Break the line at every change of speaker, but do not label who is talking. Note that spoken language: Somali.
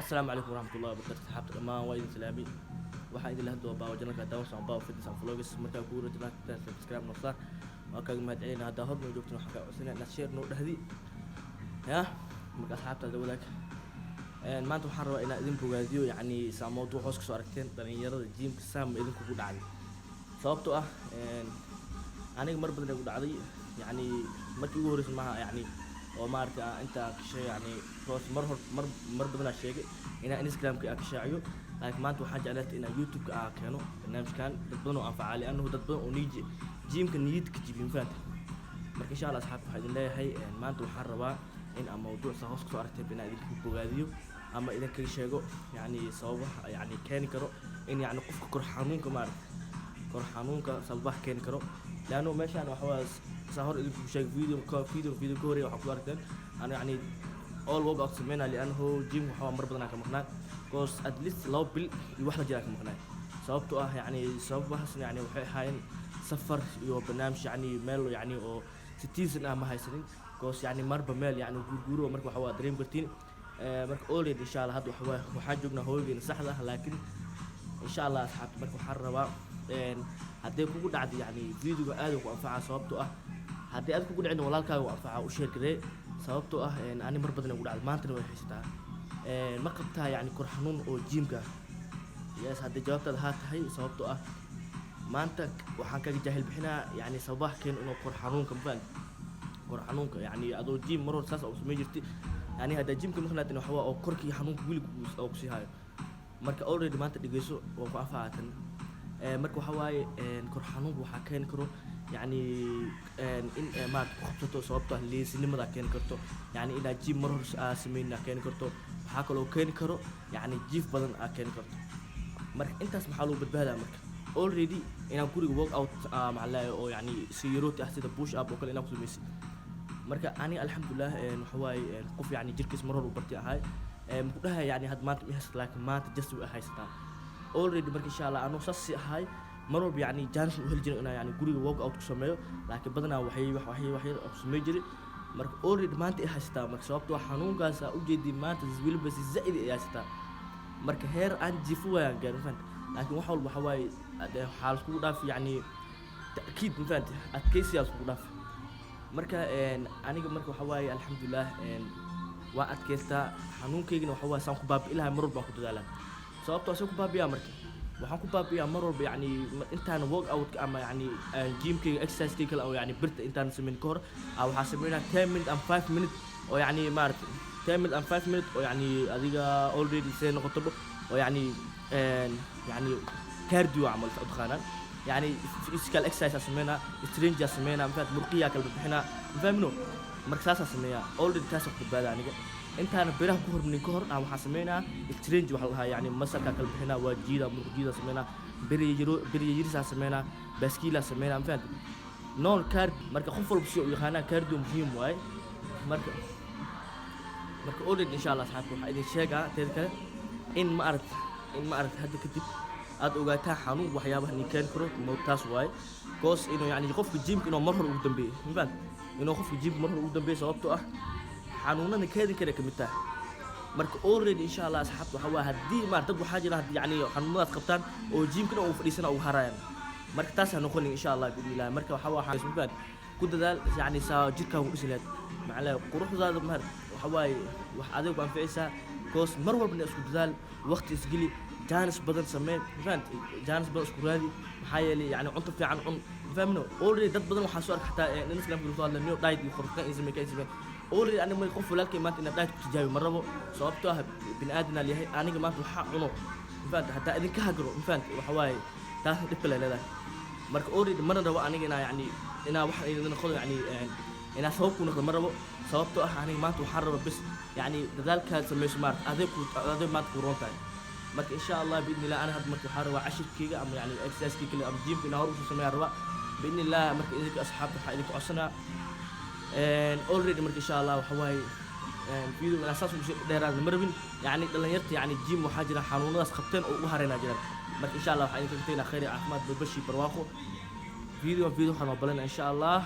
السلام عليكم ورحمة الله وبركاته صحابتي dhammaan waa idin salaamay waxaan idin lahad doobaa janalka daawan soo baa fitness and vlogs markaa ku rajaa inaad subscribe noqdaan waa kaga mahadcelinahay hadda hor noo joogto waxaan ka codsanaa inaad share noo dhahdi ya marka asxaabta wadaag maanta waxaan rabaa inaan idin bogaadiyo yacni saamood wax hoos ka soo aragteen dhalinyarada jiimka saam idinku ku dhacday sababtoo ah aniga mar badan ugu dhacday yacni markii ugu horreysay maaha yacni oo maarta inta ka shay yani roos mar badan sheegay inaan Instagram-ka ka shaaciyo laakiin maanta waxaan jeclahay inaan YouTube-ka keeno barnaamijkan dad badan oo anfacay annahu dad badan oo niiji jiimka niyadka jibin faanta marka insha Allah asxaabta waxaan idin leeyahay maanta waxaan rabaa in aan mawduuc hoos ka soo aragtay inaan idinku bogaadiyo ama idin kaga sheego yani sababaha yani keeni karo in yani qofka kor xanuunka sababaha keeni karo laano meeshaan waxa سهر اللي بشايف فيديو كوري وحكوا أركان أنا يعني all workout سمينا لأنه جيم وحوا مر بدنا كمقنع cause at least لو بال الواحد جاك مقنع صوبته يعني صوب بحس يعني وحين سفر يو برنامج يعني ميل يعني أو 60 سنة ما هاي سنين cause يعني مر بميل يعني جورو مرك وحوا دريم برتين مرك أولي إن شاء الله هذا وحوا وحاجنا هو بين سحلة لكن إن شاء الله أصحاب مرك وحروا هدي كوكو عادي يعني فيديو قاعد وأنفع صوبته haddii aad ku dhicin walaalkaaga waa anfaca u sheer garee sababtoo ah ani mar badan ugu dhacay maantana way xiistaa ma qabtaa yani kor xanuun oo jiimka yes haddii jawaabtaada haa tahay sababtoo ah maanta waxaan kaga jaahil bixinaa yani sababaha keen inuu kor xanuunka yani adoo jiim mar hore saas oo samey jirtay yani hadda jiimka maqnaadin waxa oo korkii xanuunka wili oo ku sii hayo marka already maanta dhigeyso waa ku anfacatan marka waxa waaye kor xanuunka waxaa keeni karo يعني إن ما تخبطه صوبته اللي سينما ذا كان كرتو يعني إذا جيب مرة سمينا كان كرتو حاكل لو كان كرو يعني جيف بدن كان كرتو مرك أنت اسمح له بتبهدل مرك already إن أقول work out مع الله أو يعني سيروت أحسن push up وكل إن أقول ميسي مرك أنا الحمد لله نحواي قف يعني جركس مرة وبرتي هاي مقولها يعني هاد ما تميهس لكن ما تجسوا هاي ستان already مرك إن شاء الله أنا صصي هاي مرور يعني جانس وهل جن أنا يعني قولي work out كسميه لكن بدنا وحي أقسم جري مرك already ما أنت إحستا مرك سببته حنون قاسا وجدي ما تزويل بس زائد إحستا مرك هير عن جفوة يعني فهمت لكن وحول بحواي حال سكودا في يعني تأكيد فهمت أتكيسي على سكودا مرك أنا مرك وحواي الحمد لله وأتكيستا حنون كيجن وحواي سام كباب إلها مرور باخد دالان سببته سام كباب يا مرك waxaan ku baabiyaa mar walba yani intaan work out ama yani gymkayga exercise kale oo yani birta intaan sameyn ka hor waxaan sameynaa 10 minutes and 5 minutes oo yani maartay 10 minutes and 5 minutes oo yani adiga already say noqoto oo yani cardio amal fadkhana yani physical exercise sameynaa strength sameynaa mafad murqiya kala bixina fahmino markaas sameeyaa already taas ku baada aniga intaan biraha ku hormarin ka hor waxaan sameynaa exchange waxa lahaa yani masalka kala bixina waa jiida sameynaa biriyiirisa sameynaa baskiila sameynaa ma fahanti non card marka qof walba si uu yaqaana cardio muhiim waay marka already insha Allah asxaabta waxa idin sheegaa teed kale in ma aragta hadda kadib aad ogaataa xanuun waxyaabaha in keen karo taas waay goos inuu yani qofka jiimka inuu mar hore ugu dambeeyo ma fahanti inuu qofka jiimka mar hore ugu dambeeyo sababtoo ah حنوننا كذا كذا كمتاه مرك already إن شاء الله أصحاب وحوا هدي ما تبغى حاجة يعني حنونات قبطان أو جيم كنا أو فريسنا أو هرايان مرك تاسع نقول إن شاء الله بإذن الله مرك وحوا حاجة سبحان كده ذا يعني ساجرك وإسلات مع لا قروح ذا مهر وحواي وحده وكان في إسا كوس مرور بني أسكت ذا وقت يسجلي جانس بدن سمين فهمت جانس بدن أسكت هذه حيالي يعني عنطف في عن فهمنا already ده بدن وحاسور حتى الناس كلام بيقولوا لنا نيو دايت يخرجنا إذا ما كان يسمع already أنا ما يخوف ولا كلمات إن دايت تجاوي مرة صوبته بني آدم اللي هي أنا جماعة الحق عنو فهمت حتى إذا كهجرو فهمت وحواي ده تقبل لا مرك already مرة روا أنا يعني أنا واحد إذا ناخذ يعني أنا صوب وناخذ مرة صوبته أنا ما تحرر بس يعني ذلك سمي سمارت هذا ما تقولون تاني مرك إن شاء الله بإذن الله أنا هاد مرك حرر 10 كيجا أم يعني إكساس كيجا أم جيم في نهار وشو سمي الروا بإذن الله مرك إذا أصحاب حيلك عصنا already مرك إن شاء الله وحواي فيديو من أساس مش دايران مربين يعني دلنيرت يعني جيم وحاجة حنونات خبطين وهرنا جرا مرك إن شاء الله حيلك كتير خير أحمد ببشي برواخو فيديو حنوبلنا إن شاء الله